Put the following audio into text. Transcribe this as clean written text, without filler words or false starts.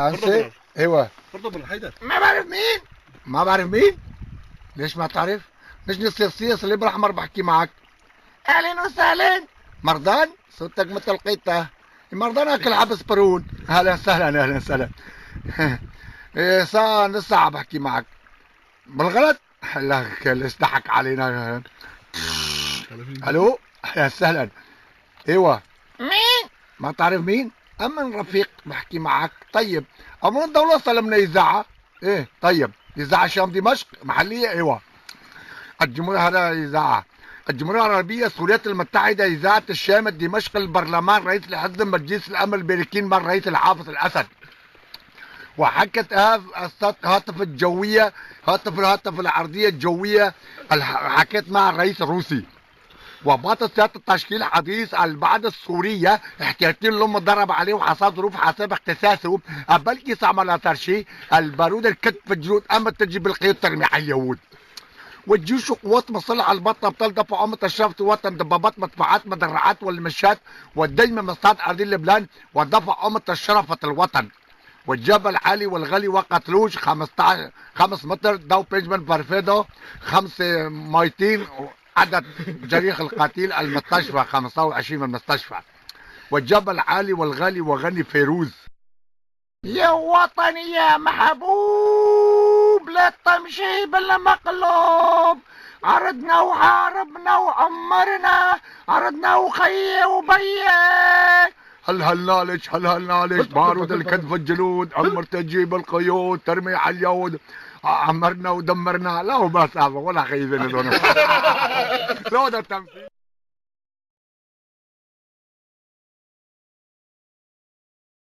انسى. ايوه. برضه حيدر. ما بعرف مين. ما بعرف مين. ليش ما تعرف؟ ليش نصير سياسي اللي بالاحمر بحكي معك. اهلا وسهلا. مرضان صوتك مثل قيته. مرضان اكل عبس برون. اهلا وسهلا اهلا وسهلا. إيه صار نص ساعة بحكي معك بالغلط. لك ليش ضحك علينا. الو اهلا وسهلا. ايوه. مين؟ ما تعرف مين؟ امن رفيق بحكي معك. طيب امن الدولة سلمنا اذاعة. ايه طيب اذاعة شام دمشق محلية. ايوه. الجمهورية هذا اذاعة. الجمهورية العربية السورية المتحدة إذاعة الشام دمشق البرلمان رئيس الحزب مجلس الأمن البريكين من رئيس الحافظ الأسد. وحكت هاتف الجوية الهاتف العرضية الجوية حكيت مع الرئيس الروسي. وباطت سيادة التشكيل حديث البعض السورية احتياطيين لهم ضرب عليه وحصل ظروف حسب اختصاصه بلكي عمل اثر شيء البارود الكتف الجنود اما تجي بالقيود ترمي على اليهود. والجيوش وقوات مصلحة البطن ابطال دفعوا امة الشرف الوطن دبابات مدفوعات مدرعات والمشات والدين من مصطاد ارضي لبنان ودفع امة الشرفة الوطن. والجبل عالي والغلي وقتلوش 15 5 متر دو بنجمان بارفيدو 5 ميتين عدد جريح القتيل المستشفى 25 من المستشفى. والجبل عالي والغالي وغني فيروز. يا وطني يا محبوب لا تمشي بالمقلوب. عرضنا وحاربنا وعمرنا عرضنا وخي وبيه. هل نالش بارود الكتف الجلود عمر تجيب القيود ترمي على اليود. عمرنا ودمرنا لا هو بس ولا خيزنا. لا ده تمثيل.